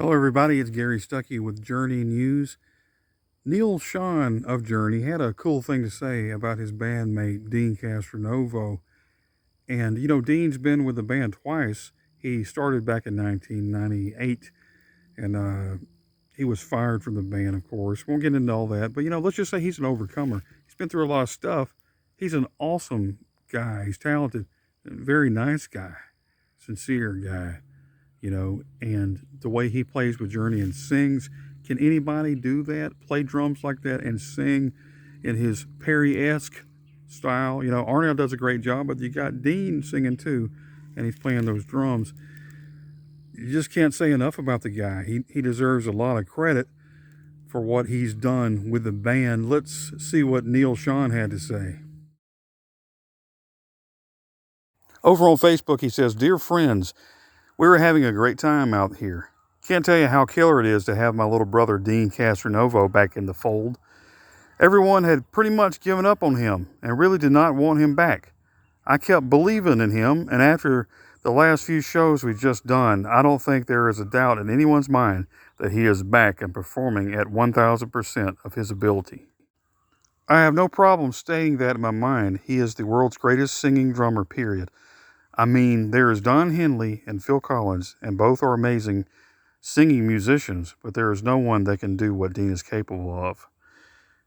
Hello everybody, it's Gary Stuckey with Journey News. Neal Schon of Journey had a cool thing to say about his bandmate Deen Castronovo. And you know, Deen's been with the band twice. He started back in 1998 and he was fired from the band, of course. Won't get into all that, but you know, let's just say he's an overcomer. He's been through a lot of stuff. He's an awesome guy. He's talented, very nice guy, sincere guy. You know, and the way he plays with Journey and sings. Can anybody do that? Play drums like that and sing in his Perry-esque style? You know, Arnell does a great job, but you got Deen singing too, and he's playing those drums. You just can't say enough about the guy. He deserves a lot of credit for what he's done with the band. Let's see what Neal Schon had to say. Over on Facebook, he says, "Dear friends, we were having a great time out here. Can't tell you how killer it is to have my little brother Deen Castronovo back in the fold. Everyone had pretty much given up on him and really did not want him back. I kept believing in him, and after the last few shows we've just done, I don't think there is a doubt in anyone's mind that he is back and performing at 1000% of his ability. I have no problem stating that in my mind. He is the world's greatest singing drummer, period. I mean, there is Don Henley and Phil Collins, and both are amazing singing musicians, but there is no one that can do what Deen is capable of.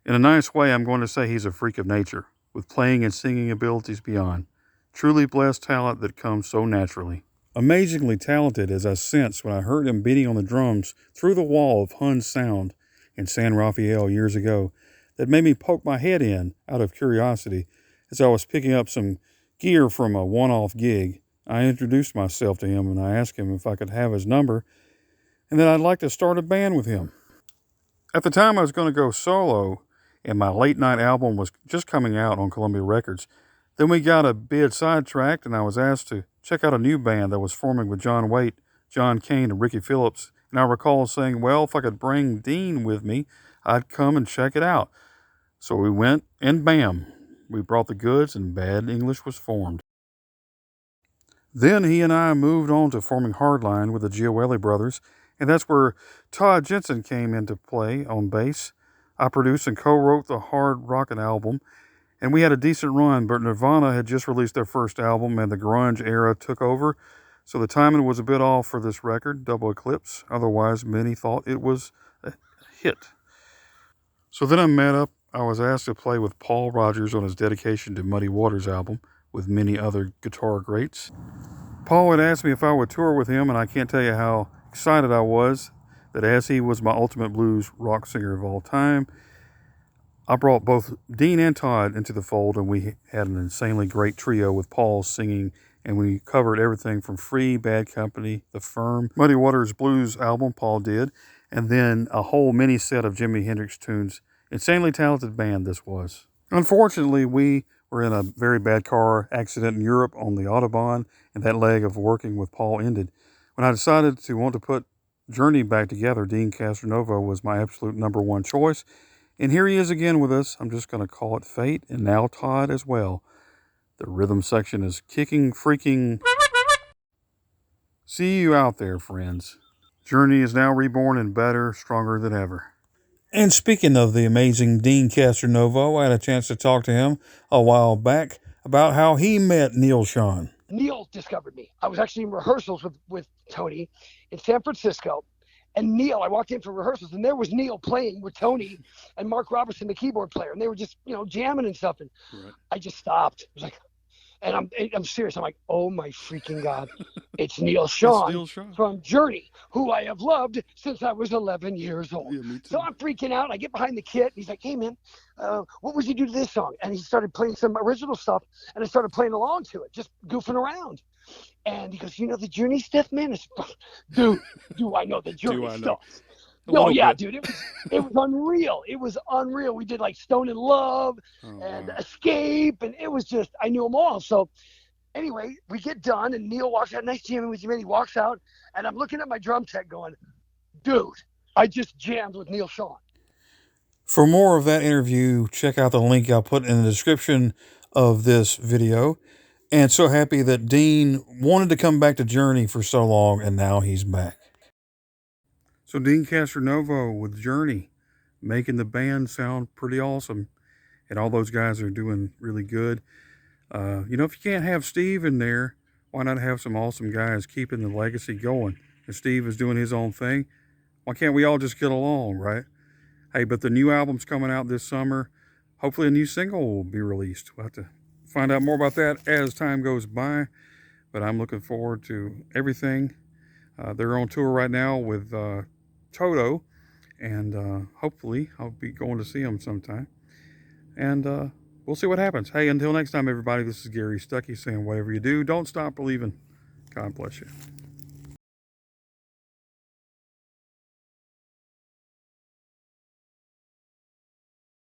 In a nice way, I'm going to say he's a freak of nature, with playing and singing abilities beyond. Truly blessed talent that comes so naturally. Amazingly talented as I sensed when I heard him beating on the drums through the wall of Hun's Sound in San Rafael years ago, that made me poke my head in out of curiosity as I was picking up some gear from a one-off gig. I introduced myself to him and I asked him if I could have his number and that I'd like to start a band with him. At the time I was going to go solo and my late night album was just coming out on Columbia Records. Then we got a bit sidetracked and I was asked to check out a new band that was forming with John Waite, John Kane, and Ricky Phillips. And I recall saying, well, if I could bring Deen with me, I'd come and check it out. So we went and bam, we brought the goods and Bad English was formed. Then he and I moved on to forming Hardline with the Gioeli brothers, and that's where Todd Jensen came into play on bass. I produced and co-wrote the Hard Rockin' album, and we had a decent run, but Nirvana had just released their first album and the grunge era took over, so the timing was a bit off for this record, Double Eclipse. Otherwise, many thought it was a hit. So then I was asked to play with Paul Rodgers on his Dedication to Muddy Waters album, with many other guitar greats. Paul had asked me if I would tour with him, and I can't tell you how excited I was that as he was my ultimate blues rock singer of all time, I brought both Deen and Todd into the fold, and we had an insanely great trio with Paul singing, and we covered everything from Free, Bad Company, The Firm, Muddy Waters Blues album Paul did, and then a whole mini set of Jimi Hendrix tunes. Insanely talented band this was. Unfortunately, we were in a very bad car accident in Europe on the Autobahn, and that leg of working with Paul ended. When I decided to want to put Journey back together, Deen Castronovo was my absolute number one choice. And here he is again with us. I'm just going to call it fate, and now Todd as well. The rhythm section is kicking, freaking. See you out there, friends. Journey is now reborn and better, stronger than ever. And speaking of the amazing Deen Castronovo, I had a chance to talk to him a while back about how he met Neal Schon. Neal discovered me. I was actually in rehearsals with Tony in San Francisco. And Neal, I walked in for rehearsals, and there was Neal playing with Tony and Mark Robertson, the keyboard player. And they were just, jamming and stuff. And right. I just stopped. It was like, and I'm serious. I'm like, oh my freaking God. It's Neal Schon from Journey, who I have loved since I was 11 years old. Yeah, so I'm freaking out. I get behind the kit. And he's like, hey, man, what would you do to this song? And he started playing some original stuff, and I started playing along to it, just goofing around. And he goes, you know the Journey stuff, man? It's, dude, do I know the Journey stuff? Oh, yeah, dude. It was unreal. It was unreal. We did like Stone in Love and Escape, and it was just, I knew them all. So anyway, we get done, and Neal walks out, nice jamming with you, man. He walks out, and I'm looking at my drum tech going, dude, I just jammed with Neal Schon. For more of that interview, check out the link I'll put in the description of this video. And so happy that Deen wanted to come back to Journey for so long, and now he's back. So Deen Castronovo with Journey, making the band sound pretty awesome. And all those guys are doing really good. You know, if you can't have Steve in there, why not have some awesome guys keeping the legacy going? And Steve is doing his own thing. Why can't we all just get along, right? Hey, but the new album's coming out this summer. Hopefully a new single will be released. We'll have to find out more about that as time goes by. But I'm looking forward to everything. They're on tour right now with Toto. And hopefully I'll be going to see them sometime. And we'll see what happens. Hey, until next time, everybody, this is Gary Stuckey saying whatever you do, don't stop believing. God bless you.